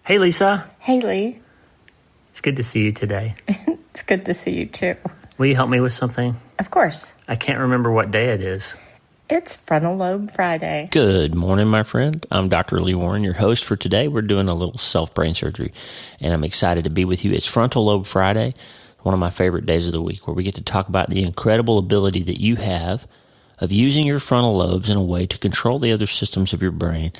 Hey, Lisa. Hey, Lee. It's good to see you today. It's good to see you, too. Will you help me with something? Of course. I can't remember what day it is. It's Frontal Lobe Friday. Good morning, my friend. I'm Dr. Lee Warren, your host for today. We're doing a little self-brain surgery, and I'm excited to be with you. It's Frontal Lobe Friday, one of my favorite days of the week, where we get to talk about the incredible ability that you have of using your frontal lobes in a way to control the other systems of your brain,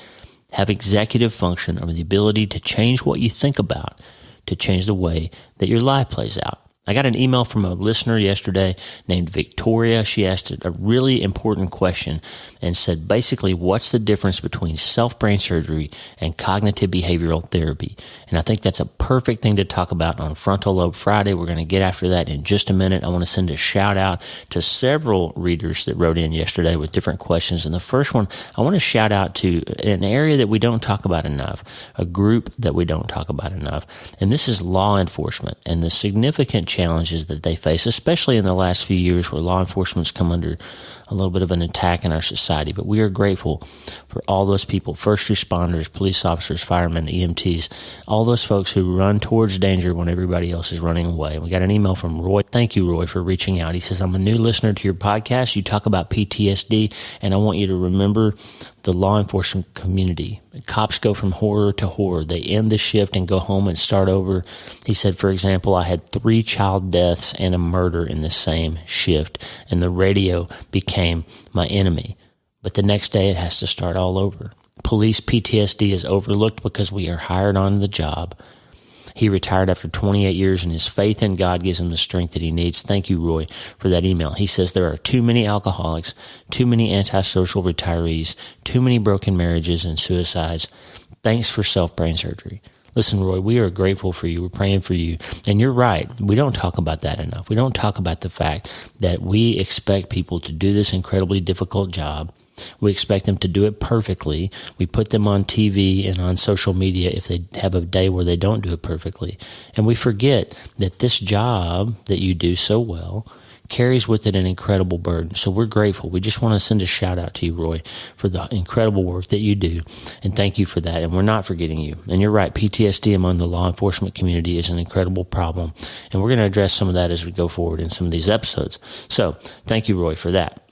have executive function, or the ability to change what you think about, to change the way that your life plays out. I got an email from a listener yesterday named Victoria. She asked a really important question and said, basically, what's the difference between self-brain surgery and cognitive behavioral therapy? And I think that's a perfect thing to talk about on Frontal Lobe Friday. We're going to get after that in just a minute. I want to send a shout out to several readers that wrote in yesterday with different questions. And the first one, I want to shout out to an area that we don't talk about enough, a group that we don't talk about enough. And this is law enforcement and the significant challenges that they face, especially in the last few years where law enforcement's come under a little bit of an attack in our society. But we are grateful for all those people, first responders, police officers, firemen, EMTs, all those folks who run towards danger when everybody else is running away. We got an email from Roy. Thank you, Roy, for reaching out. He says, I'm a new listener to your podcast. You talk about PTSD, and I want you to remember the law enforcement community. Cops go from horror to horror. They end the shift and go home and start over. He said, for example, I had 3 child deaths and a murder in the same shift, and the radio became my enemy. But the next day it has to start all over. Police PTSD is overlooked because we are hired on the job. He retired after 28 years, and his faith in God gives him the strength that he needs. Thank you, Roy, for that email. He says there are too many alcoholics, too many antisocial retirees, too many broken marriages and suicides. Thanks for self-brain surgery. Listen, Roy, we are grateful for you. We're praying for you. And you're right. We don't talk about that enough. We don't talk about the fact that we expect people to do this incredibly difficult job. We expect them to do it perfectly. We put them on TV and on social media if they have a day where they don't do it perfectly. And we forget that this job that you do so well carries with it an incredible burden. So we're grateful. We just want to send a shout out to you, Roy, for the incredible work that you do. And thank you for that. And we're not forgetting you. And you're right. PTSD among the law enforcement community is an incredible problem. And we're going to address some of that as we go forward in some of these episodes. So thank you, Roy, for that.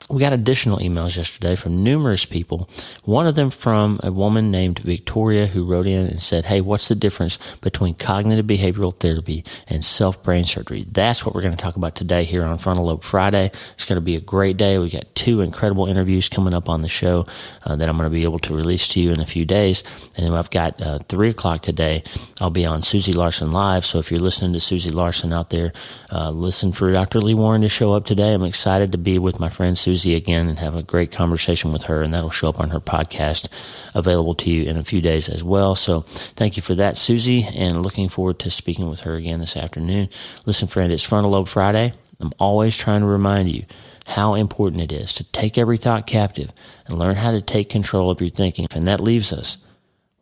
We got additional emails yesterday from numerous people, one of them from a woman named Victoria who wrote in and said, hey, what's the difference between cognitive behavioral therapy and self-brain surgery? That's what we're going to talk about today here on Frontal Lobe Friday. It's going to be a great day. We got 2 incredible interviews coming up on the show that I'm going to be able to release to you in a few days. And then I've got 3 o'clock today. I'll be on Susie Larson Live. So if you're listening to Susie Larson out there, listen for Dr. Lee Warren to show up today. I'm excited to be with my friend Susie again and have a great conversation with her, and that'll show up on her podcast, available to you in a few days as well. So thank you for that, Susie, and looking forward to speaking with her again this afternoon. Listen, friend, it's Frontal Lobe Friday. I'm always trying to remind you how important it is to take every thought captive and learn how to take control of your thinking. And that leaves us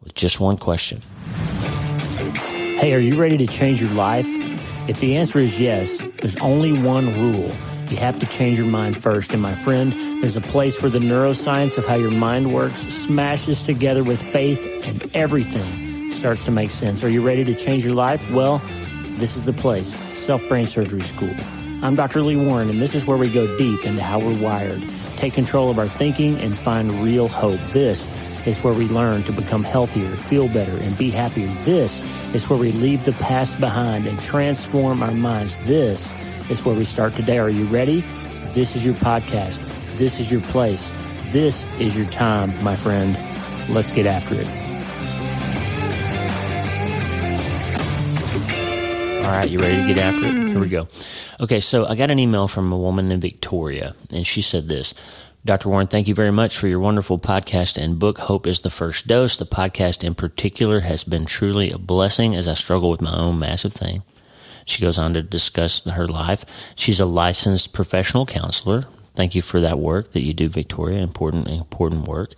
with just one question. Hey, are you ready to change your life? If the answer is yes, there's only one rule. You have to change your mind first. And my friend, there's a place where the neuroscience of how your mind works smashes together with faith, and everything starts to make sense. Are you ready to change your life? Well, this is the place, Self-Brain Surgery School. I'm Dr. Lee Warren, and this is where we go deep into how we're wired, take control of our thinking, and find real hope. This is where we learn to become healthier, feel better, and be happier. This is where we leave the past behind and transform our minds. This is where we start today. Are you ready? This is your podcast. This is your place. This is your time, my friend. Let's get after it. All right, you ready to get after it? Here we go. Okay, so I got an email from a woman named Victoria, and she said this. Dr. Warren, thank you very much for your wonderful podcast and book, Hope is the First Dose. The podcast in particular has been truly a blessing as I struggle with my own massive thing. She goes on to discuss her life. She's a licensed professional counselor. Thank you for that work that you do, Victoria. Important work.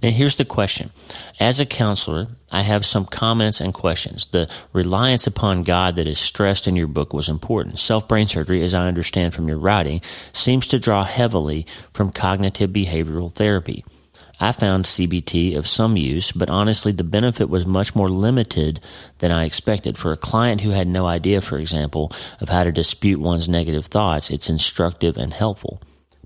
And here's the question. As a counselor, I have some comments and questions. The reliance upon God that is stressed in your book was important. Self-brain surgery, as I understand from your writing, seems to draw heavily from cognitive behavioral therapy. I found CBT of some use, but honestly, the benefit was much more limited than I expected. For a client who had no idea, for example, of how to dispute one's negative thoughts, it's instructive and helpful.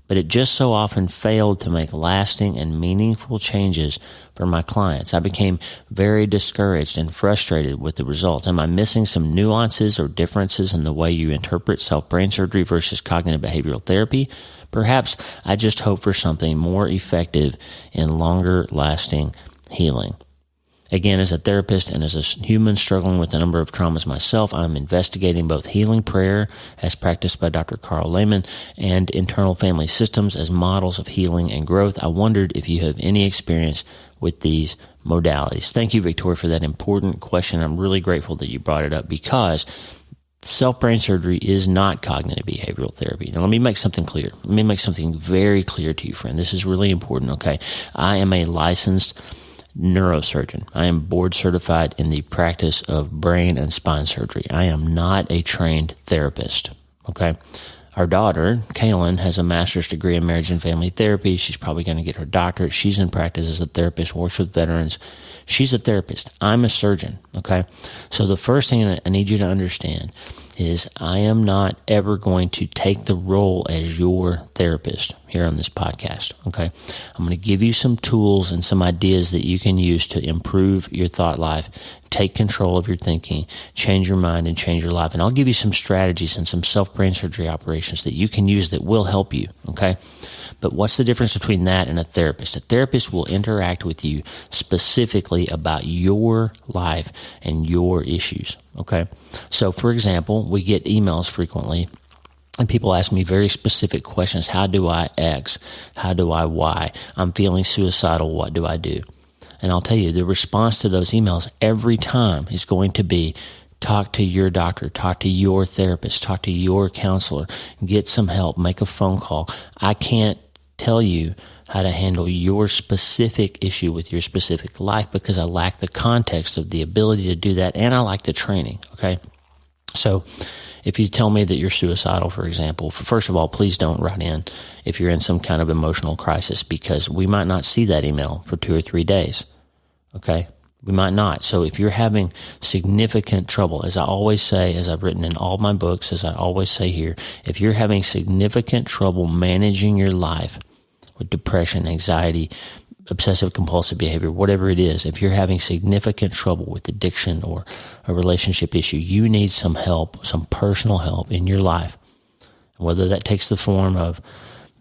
But it just so often failed to make lasting and meaningful changes for my clients. I became very discouraged and frustrated with the results. Am I missing some nuances or differences in the way you interpret self-brain surgery versus cognitive behavioral therapy? Perhaps I just hope for something more effective and longer-lasting healing. Again, as a therapist and as a human struggling with a number of traumas myself, I'm investigating both healing prayer, as practiced by Dr. Carl Lehman, and internal family systems as models of healing and growth. I wondered if you have any experience with these modalities. Thank you, Victoria, for that important question. I'm really grateful that you brought it up because self-brain surgery is not cognitive behavioral therapy. Now, let me make something clear. Let me make something very clear to you, friend. This is really important, okay? I am a licensed neurosurgeon. I am board certified in the practice of brain and spine surgery. I am not a trained therapist, okay? Our daughter, Kaylin, has a master's degree in marriage and family therapy. She's probably going to get her doctorate. She's in practice as a therapist, works with veterans. She's a therapist. I'm a surgeon, okay? So the first thing I need you to understand is I am not ever going to take the role as your therapist here on this podcast, okay? I'm going to give you some tools and some ideas that you can use to improve your thought life, take control of your thinking, change your mind, and change your life. And I'll give you some strategies and some self-brain surgery operations that you can use that will help you, okay? But what's the difference between that and a therapist? A therapist will interact with you specifically about your life and your issues, okay? So, for example, we get emails frequently, and people ask me very specific questions. How do I X? How do I Y? I'm feeling suicidal. What do I do? And I'll tell you, the response to those emails every time is going to be, talk to your doctor, talk to your therapist, talk to your counselor, get some help, make a phone call. I can't tell you how to handle your specific issue with your specific life because I lack the context of the ability to do that, and I lack the training, okay? So if you tell me that you're suicidal, for example, first of all, please don't write in if you're in some kind of emotional crisis because we might not see that email for 2 or 3 days, okay? We might not. So if you're having significant trouble, as I always say, as I've written in all my books, as I always say here, if you're having significant trouble managing your life with depression, anxiety, obsessive compulsive behavior, whatever it is, if you're having significant trouble with addiction or a relationship issue, you need some help, some personal help in your life. Whether that takes the form of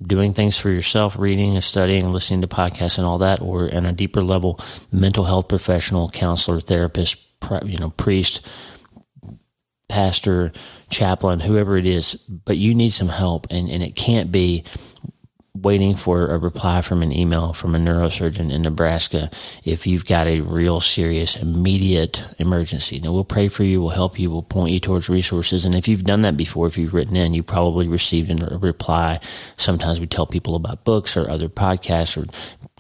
doing things for yourself, reading and studying and listening to podcasts and all that, or on a deeper level, mental health professional, counselor, therapist, priest, pastor, chaplain, whoever it is, but you need some help, and it can't be waiting for a reply from an email from a neurosurgeon in Nebraska if you've got a real serious, immediate emergency. Now, we'll pray for you, we'll help you, we'll point you towards resources, and if you've done that before, if you've written in, you probably received a reply. Sometimes we tell people about books or other podcasts or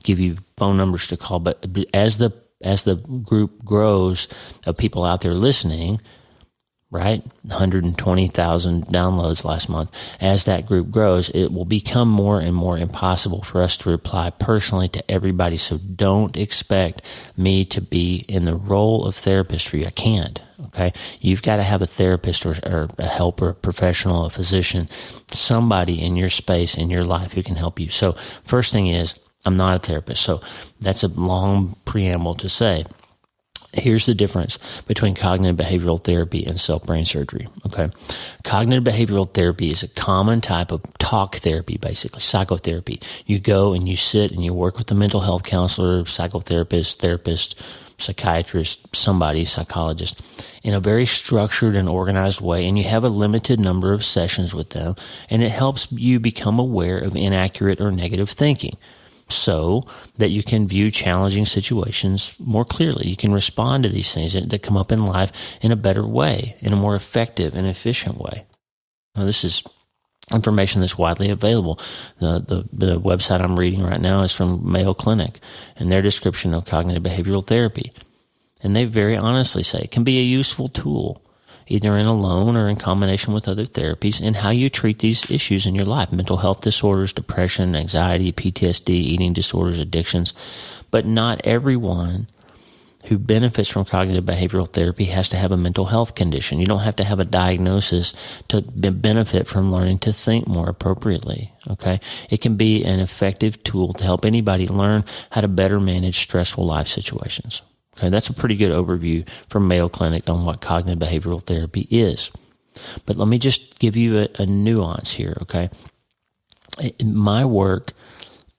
give you phone numbers to call, but as the group grows of people out there listening, right? 120,000 downloads last month. As that group grows, it will become more and more impossible for us to reply personally to everybody. So don't expect me to be in the role of therapist for you. I can't. Okay. You've got to have a therapist or a helper, a professional, a physician, somebody in your space, in your life who can help you. So first thing is, I'm not a therapist. So that's a long preamble to say, here's the difference between cognitive behavioral therapy and self-brain surgery, okay? Cognitive behavioral therapy is a common type of talk therapy, basically, psychotherapy. You go and you sit and you work with a mental health counselor, psychotherapist, therapist, psychiatrist, somebody, psychologist, in a very structured and organized way, and you have a limited number of sessions with them, and it helps you become aware of inaccurate or negative thinking, so that you can view challenging situations more clearly. You can respond to these things that come up in life in a better way, in a more effective and efficient way. Now, this is information that's widely available. The website I'm reading right now is from Mayo Clinic and their description of cognitive behavioral therapy. And they very honestly say it can be a useful tool either in alone or in combination with other therapies, and how you treat these issues in your life: mental health disorders, depression, anxiety, PTSD, eating disorders, addictions. But not everyone who benefits from cognitive behavioral therapy has to have a mental health condition. You don't have to have a diagnosis to benefit from learning to think more appropriately, okay? It can be an effective tool to help anybody learn how to better manage stressful life situations. Okay, that's a pretty good overview from Mayo Clinic on what cognitive behavioral therapy is. But let me just give you a nuance here, okay? My work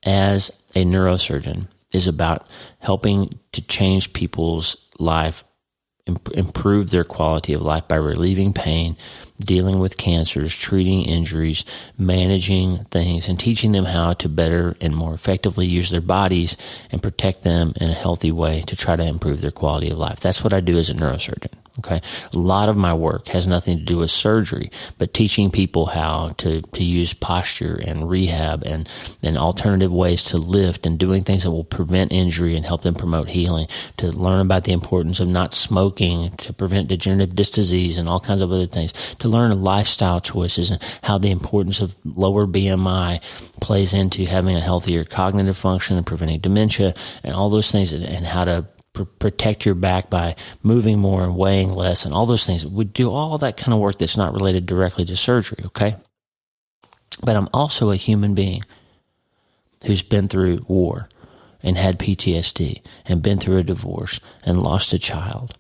as a neurosurgeon is about helping to change people's life, improve their quality of life by relieving pain, dealing with cancers, treating injuries, managing things, and teaching them how to better and more effectively use their bodies and protect them in a healthy way to try to improve their quality of life. That's what I do as a neurosurgeon. Okay. A lot of my work has nothing to do with surgery, but teaching people how to use posture and rehab and alternative ways to lift and doing things that will prevent injury and help them promote healing, to learn about the importance of not smoking, to prevent degenerative disc disease and all kinds of other things, to learn lifestyle choices and how the importance of lower BMI plays into having a healthier cognitive function and preventing dementia and all those things, and how to protect your back by moving more and weighing less and all those things. We do all that kind of work that's not related directly to surgery, okay? But I'm also a human being who's been through war and had PTSD and been through a divorce and lost a child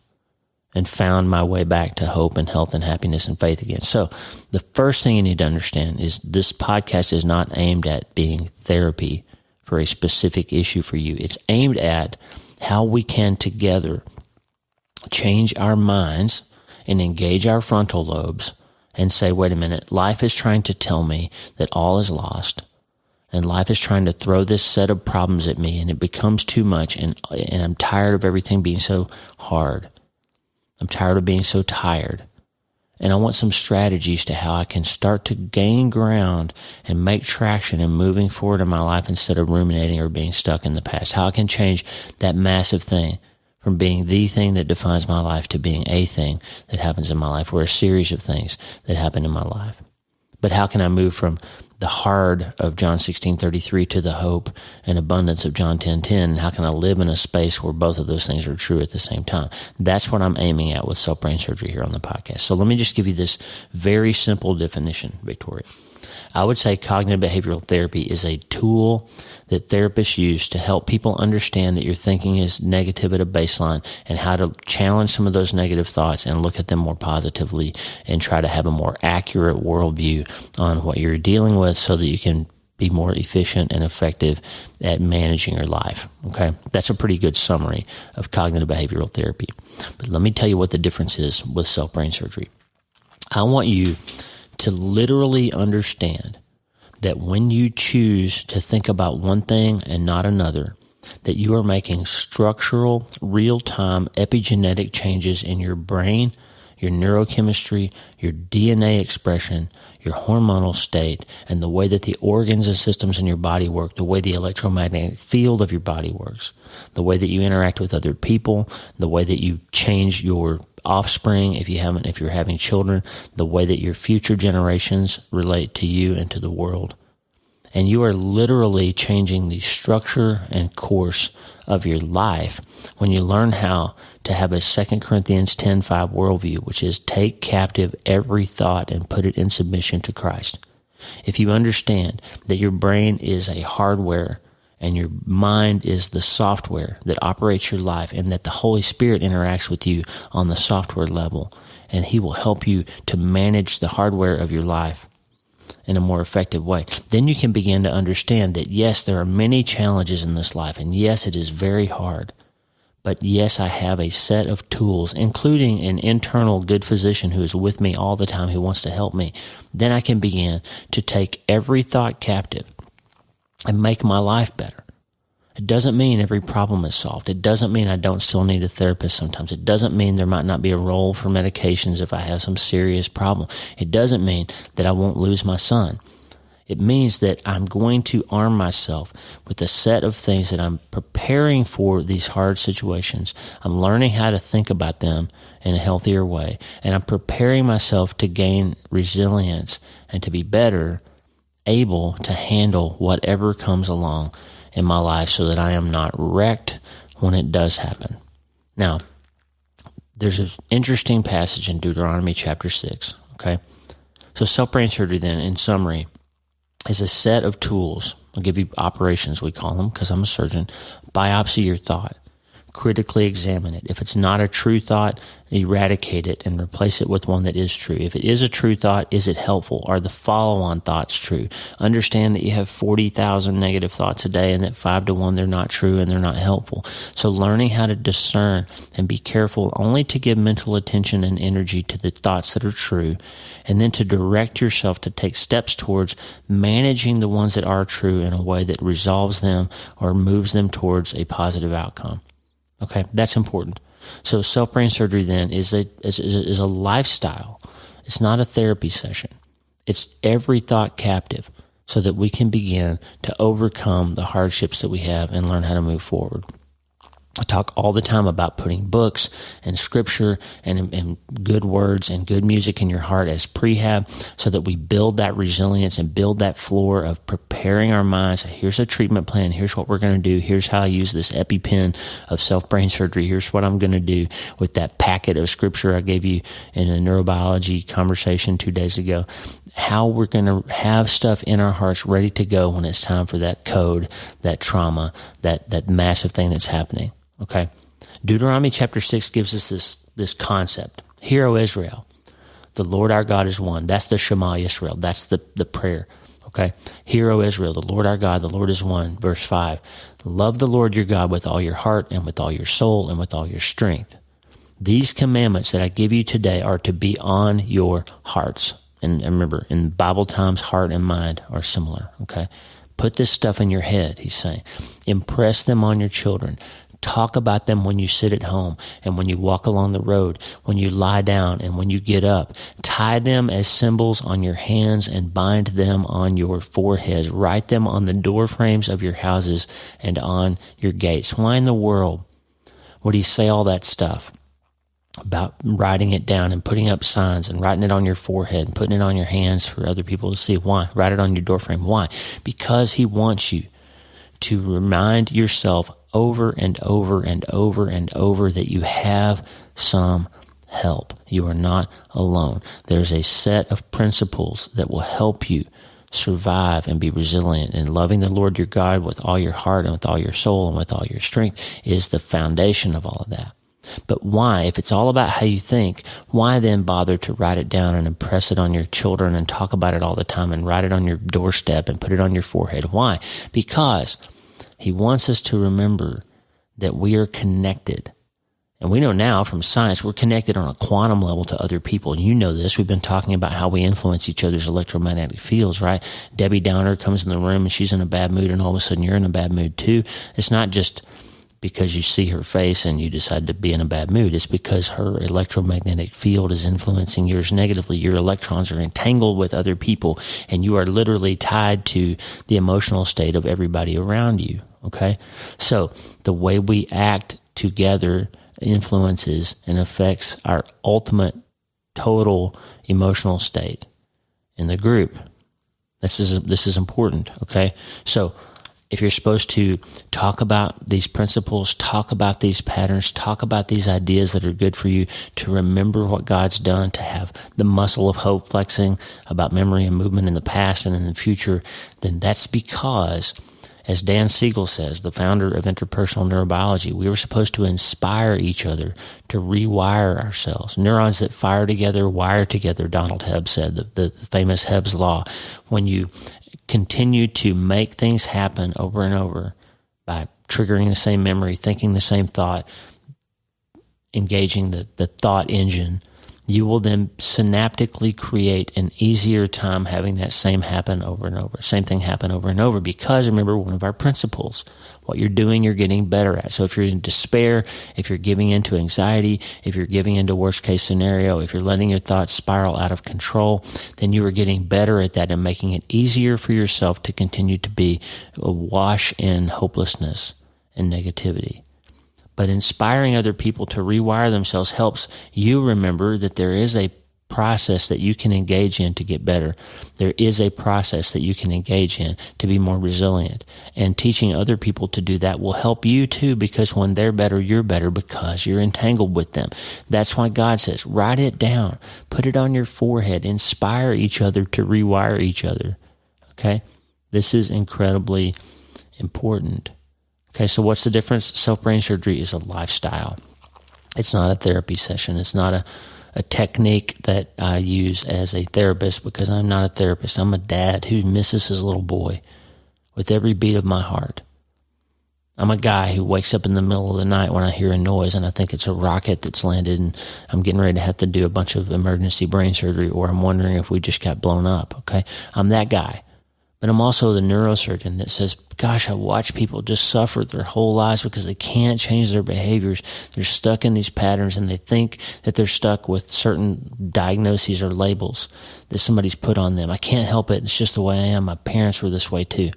and found my way back to hope and health and happiness and faith again. So the first thing you need to understand is this podcast is not aimed at being therapy for a specific issue for you. It's aimed at how we can together change our minds and engage our frontal lobes and say, wait a minute, life is trying to tell me that all is lost, and life is trying to throw this set of problems at me, and it becomes too much, and I'm tired of everything being so hard. I'm tired of being so tired. And I want some strategies to how I can start to gain ground and make traction in moving forward in my life instead of ruminating or being stuck in the past. How I can change that massive thing from being the thing that defines my life to being a thing that happens in my life, or a series of things that happen in my life. But how can I move from the hard of John 16:33 to the hope and abundance of John 10:10? How can I live in a space where both of those things are true at the same time? That's what I'm aiming at with self-brain surgery here on the podcast. So let me just give you this very simple definition, Victoria. I would say cognitive behavioral therapy is a tool that therapists use to help people understand that your thinking is negative at a baseline, and how to challenge some of those negative thoughts and look at them more positively and try to have a more accurate worldview on what you're dealing with so that you can be more efficient and effective at managing your life. Okay? That's a pretty good summary of cognitive behavioral therapy. But let me tell you what the difference is with self-brain surgery. I want you to literally understand that when you choose to think about one thing and not another, that you are making structural, real-time epigenetic changes in your brain, your neurochemistry, your DNA expression, your hormonal state, and the way that the organs and systems in your body work, the way the electromagnetic field of your body works, the way that you interact with other people, the way that you change your offspring, if you're having children, the way that your future generations relate to you and to the world. And you are literally changing the structure and course of your life when you learn how to have a 2 Corinthians 10:5 worldview, which is take captive every thought and put it in submission to Christ. If you understand that your brain is a hardware and your mind is the software that operates your life, and that the Holy Spirit interacts with you on the software level, and He will help you to manage the hardware of your life in a more effective way, then you can begin to understand that, yes, there are many challenges in this life, and yes, it is very hard, but yes, I have a set of tools, including an internal good physician who is with me all the time, who wants to help me. Then I can begin to take every thought captive and make my life better. It doesn't mean every problem is solved. It doesn't mean I don't still need a therapist sometimes. It doesn't mean there might not be a role for medications if I have some serious problem. It doesn't mean that I won't lose my son It means that I'm going to arm myself with a set of things that I'm preparing for these hard situations. I'm learning how to think about them in a healthier way, and I'm preparing myself to gain resilience and to be better able to handle whatever comes along in my life so that I am not wrecked when it does happen. Now, there's an interesting passage in Deuteronomy chapter 6, okay? So self-brain surgery then, in summary, is a set of tools. I'll give you operations, we call them, because I'm a surgeon. Biopsy your thought. Critically examine it. If it's not a true thought, eradicate it and replace it with one that is true. If it is a true thought, is it helpful? Are the follow-on thoughts true? Understand that you have 40,000 negative thoughts a day and that 5 to 1 they're not true and they're not helpful. So learning how to discern and be careful only to give mental attention and energy to the thoughts that are true, and then to direct yourself to take steps towards managing the ones that are true in a way that resolves them or moves them towards a positive outcome. Okay, that's important. So self-brain surgery then is a lifestyle. It's not a therapy session. It's every thought captive so that we can begin to overcome the hardships that we have and learn how to move forward. I talk all the time about putting books and scripture and good words and good music in your heart as prehab so that we build that resilience and build that floor of preparing our minds. Here's a treatment plan. Here's what we're going to do. Here's how I use this EpiPen of self-brain surgery. Here's what I'm going to do with that packet of scripture I gave you in a neurobiology conversation 2 days ago. How we're going to have stuff in our hearts ready to go when it's time for that code, that trauma, that massive thing that's happening. Okay, Deuteronomy chapter 6 gives us this concept. Hear, O Israel, the Lord our God is one. That's the Shema Israel. That's the prayer. Okay, hear, O Israel, the Lord our God, the Lord is one. Verse 5, love the Lord your God with all your heart and with all your soul and with all your strength. These commandments that I give you today are to be on your hearts. And remember, in Bible times, heart and mind are similar. Okay, put this stuff in your head, he's saying. Impress them on your children. Talk about them when you sit at home and when you walk along the road, when you lie down and when you get up. Tie them as symbols on your hands and bind them on your foreheads. Write them on the door frames of your houses and on your gates. Why in the world would he say all that stuff about writing it down and putting up signs and writing it on your forehead and putting it on your hands for other people to see? Why? Write it on your door frame. Why? Because he wants you to remind yourself over and over and over and over that you have some help. You are not alone. There's a set of principles that will help you survive and be resilient. And loving the Lord your God with all your heart and with all your soul and with all your strength is the foundation of all of that. But why? If it's all about how you think, why then bother to write it down and impress it on your children and talk about it all the time and write it on your doorstep and put it on your forehead? Why? Because he wants us to remember that we are connected. And we know now from science, we're connected on a quantum level to other people. You know this. We've been talking about how we influence each other's electromagnetic fields, right? Debbie Downer comes in the room and she's in a bad mood, and all of a sudden you're in a bad mood too. It's not just because you see her face and you decide to be in a bad mood. It's because her electromagnetic field is influencing yours negatively. Your electrons are entangled with other people, and you are literally tied to the emotional state of everybody around you. Okay? So the way we act together influences and affects our ultimate total emotional state in the group. This is important, okay? So if you're supposed to talk about these principles, talk about these patterns, talk about these ideas that are good for you, to remember what God's done, to have the muscle of hope flexing about memory and movement in the past and in the future, then that's because, as Dan Siegel says, the founder of interpersonal neurobiology, we were supposed to inspire each other to rewire ourselves. Neurons that fire together, wire together, Donald Hebb said, the famous Hebb's Law. When you continue to make things happen over and over by triggering the same memory, thinking the same thought, engaging the thought engine, you will then synaptically create an easier time having that same happen over and over, same thing happen over and over, because remember one of our principles, what you're doing, you're getting better at. So if you're in despair, if you're giving into anxiety, if you're giving into worst case scenario, if you're letting your thoughts spiral out of control, then you are getting better at that and making it easier for yourself to continue to be awash in hopelessness and negativity. But inspiring other people to rewire themselves helps you remember that there is a process that you can engage in to get better. There is a process that you can engage in to be more resilient. And teaching other people to do that will help you too, because when they're better, you're better because you're entangled with them. That's why God says, write it down, put it on your forehead, inspire each other to rewire each other. Okay? This is incredibly important. Okay, so what's the difference? Self-brain surgery is a lifestyle. It's not a therapy session. It's not a technique that I use as a therapist, because I'm not a therapist. I'm a dad who misses his little boy with every beat of my heart. I'm a guy who wakes up in the middle of the night when I hear a noise and I think it's a rocket that's landed and I'm getting ready to have to do a bunch of emergency brain surgery, or I'm wondering if we just got blown up, okay? I'm that guy. But I'm also the neurosurgeon that says, gosh, I watch people just suffer their whole lives because they can't change their behaviors. They're stuck in these patterns and they think that they're stuck with certain diagnoses or labels that somebody's put on them. I can't help it. It's just the way I am. My parents were this way too.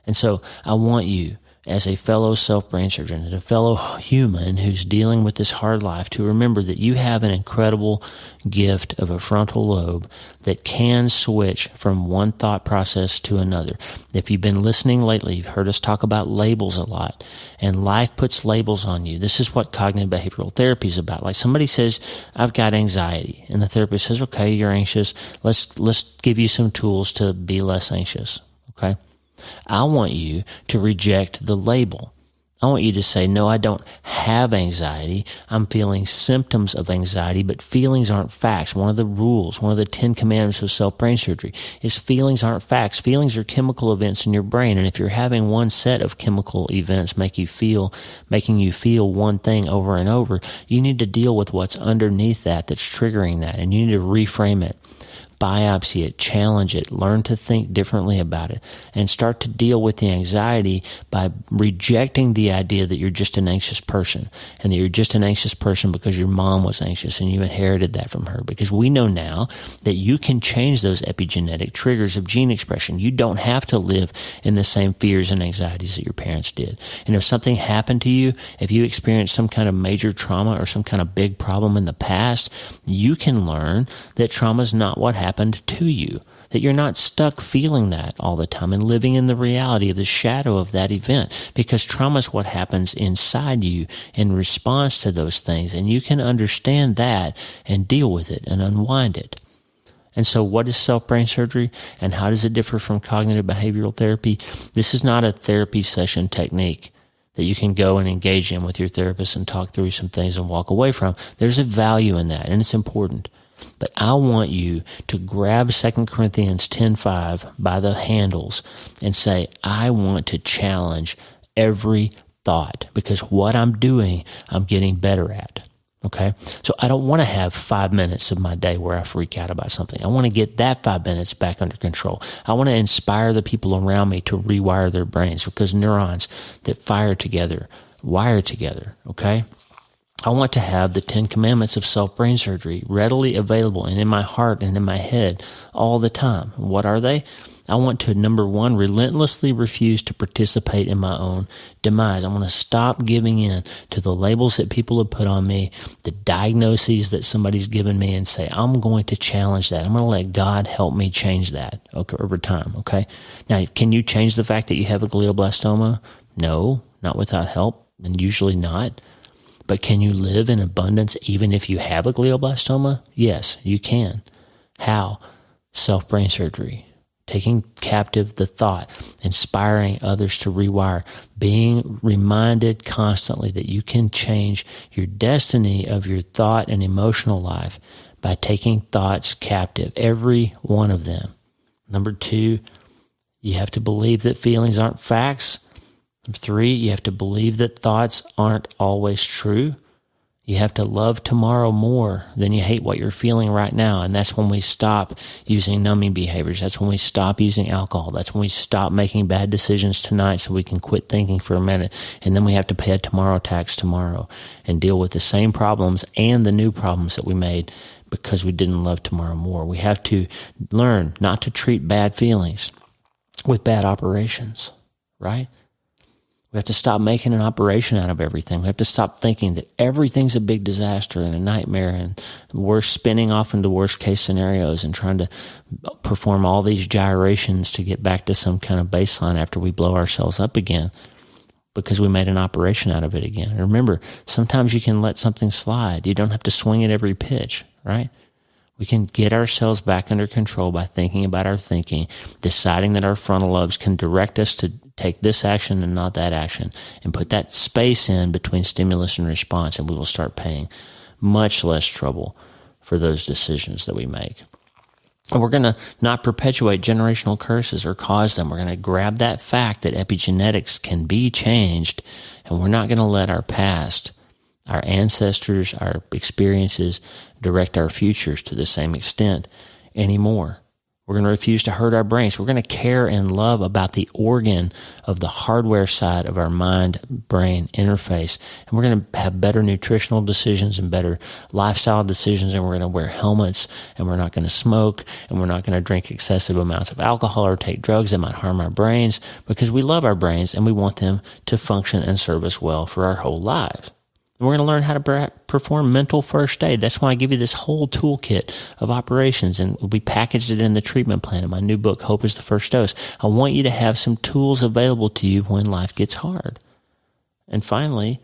And so I want you, as a fellow self-brain surgeon, as a fellow human who's dealing with this hard life, to remember that you have an incredible gift of a frontal lobe that can switch from one thought process to another. If you've been listening lately, you've heard us talk about labels a lot, and life puts labels on you. This is what cognitive behavioral therapy is about. Like somebody says, I've got anxiety, and the therapist says, okay, you're anxious. Let's give you some tools to be less anxious, okay? I want you to reject the label. I want you to say, no, I don't have anxiety. I'm feeling symptoms of anxiety, but feelings aren't facts. One of the rules, one of the 10 commandments of self-brain surgery is feelings aren't facts. Feelings are chemical events in your brain. And if you're having one set of chemical events making you feel one thing over and over, you need to deal with what's underneath that's triggering that. And you need to reframe it. Biopsy it, challenge it, learn to think differently about it, and start to deal with the anxiety by rejecting the idea that you're just an anxious person, and that you're just an anxious person because your mom was anxious and you inherited that from her. Because we know now that you can change those epigenetic triggers of gene expression. You don't have to live in the same fears and anxieties that your parents did. And if something happened to you, if you experienced some kind of major trauma or some kind of big problem in the past, you can learn that trauma is not what happened to you, that you're not stuck feeling that all the time and living in the reality of the shadow of that event, because trauma is what happens inside you in response to those things, and you can understand that and deal with it and unwind it. And so what is self-brain surgery, and how does it differ from cognitive behavioral therapy? This is not a therapy session technique that you can go and engage in with your therapist and talk through some things and walk away from. There's a value in that, and it's important. But I want you to grab 2 Corinthians 10:5 by the handles and say, I want to challenge every thought, because what I'm doing, I'm getting better at. Okay? So I don't want to have 5 minutes of my day where I freak out about something. I want to get that 5 minutes back under control. I want to inspire the people around me to rewire their brains, because neurons that fire together, wire together. Okay? I want to have the 10 commandments of self-brain surgery readily available and in my heart and in my head all the time. What are they? I want to, number one, relentlessly refuse to participate in my own demise. I want to stop giving in to the labels that people have put on me, the diagnoses that somebody's given me, and say, I'm going to challenge that. I'm going to let God help me change that over time, okay? Now, can you change the fact that you have a glioblastoma? No, not without help, and usually not. But can you live in abundance even if you have a glioblastoma? Yes, you can. How? Self-brain surgery. Taking captive the thought, inspiring others to rewire, being reminded constantly that you can change your destiny of your thought and emotional life by taking thoughts captive, every one of them. Number 2, you have to believe that feelings aren't facts. Number 3, you have to believe that thoughts aren't always true. You have to love tomorrow more than you hate what you're feeling right now. And that's when we stop using numbing behaviors. That's when we stop using alcohol. That's when we stop making bad decisions tonight so we can quit thinking for a minute. And then we have to pay a tomorrow tax tomorrow and deal with the same problems and the new problems that we made because we didn't love tomorrow more. We have to learn not to treat bad feelings with bad operations, right? We have to stop making an operation out of everything. We have to stop thinking that everything's a big disaster and a nightmare, and we're spinning off into worst case scenarios and trying to perform all these gyrations to get back to some kind of baseline after we blow ourselves up again because we made an operation out of it again. And remember, sometimes you can let something slide. You don't have to swing at every pitch, right? We can get ourselves back under control by thinking about our thinking, deciding that our frontal lobes can direct us to take this action and not that action, and put that space in between stimulus and response, and we will start paying much less trouble for those decisions that we make. And we're going to not perpetuate generational curses or cause them. We're going to grab that fact that epigenetics can be changed, and we're not going to let our past, our ancestors, our experiences direct our futures to the same extent anymore. We're going to refuse to hurt our brains. We're going to care and love about the organ of the hardware side of our mind-brain interface. And we're going to have better nutritional decisions and better lifestyle decisions. And we're going to wear helmets, and we're not going to smoke, and we're not going to drink excessive amounts of alcohol or take drugs that might harm our brains, because we love our brains and we want them to function and serve us well for our whole lives. We're going to learn how to perform mental first aid. That's why I give you this whole toolkit of operations, and we packaged it in the treatment plan in my new book, Hope is the First Dose. I want you to have some tools available to you when life gets hard. And finally,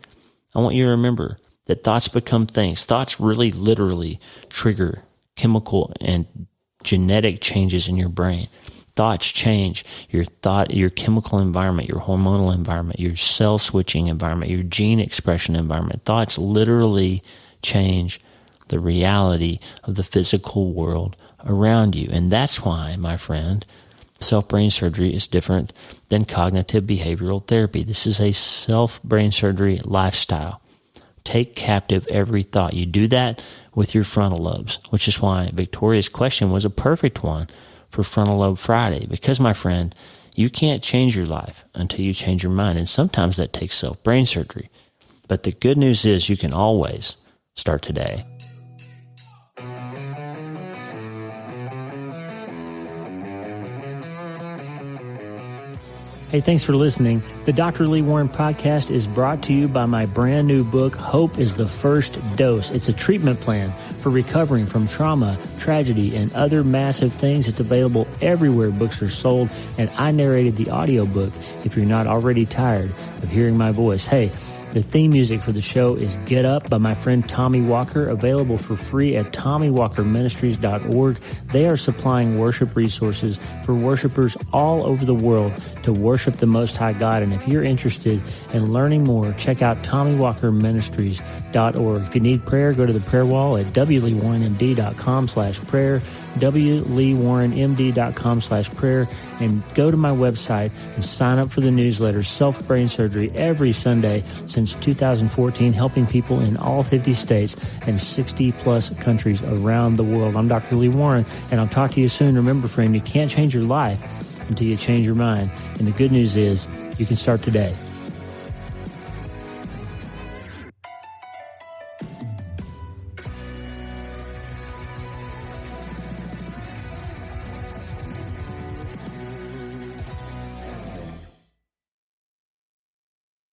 I want you to remember that thoughts become things. Thoughts really literally trigger chemical and genetic changes in your brain. Thoughts change your chemical environment, your hormonal environment, your cell switching environment, your gene expression environment. Thoughts literally change the reality of the physical world around you. And that's why, my friend, self-brain surgery is different than cognitive behavioral therapy. This is a self-brain surgery lifestyle. Take captive every thought. You do that with your frontal lobes, which is why Victoria's question was a perfect one for Frontal Lobe Friday, because, my friend, you can't change your life until you change your mind, and sometimes that takes self-brain surgery. But the good news is you can always start today. Hey, thanks for listening. The Dr. Lee Warren podcast is brought to you by my brand new book, Hope is the First Dose. It's a treatment plan for recovering from trauma, tragedy, and other massive things. It's available everywhere books are sold, and I narrated the audiobook if you're not already tired of hearing my voice. Hey, the theme music for the show is Get Up by my friend Tommy Walker, available for free at TommyWalkerMinistries.org. They are supplying worship resources for worshipers all over the world to worship the Most High God. And if you're interested in learning more, check out TommyWalkerMinistries.org. If you need prayer, go to the prayer wall at wleewarrenmd.com/prayer, wleewarrenmd.com/prayer, and go to my website and sign up for the newsletter, Self-Brain Surgery, every Sunday since 2014, helping people in all 50 states and 60-plus countries around the world. I'm Dr. Lee Warren, and I'll talk to you soon. Remember, friend, you can't change your life until you change your mind. And the good news is you can start today.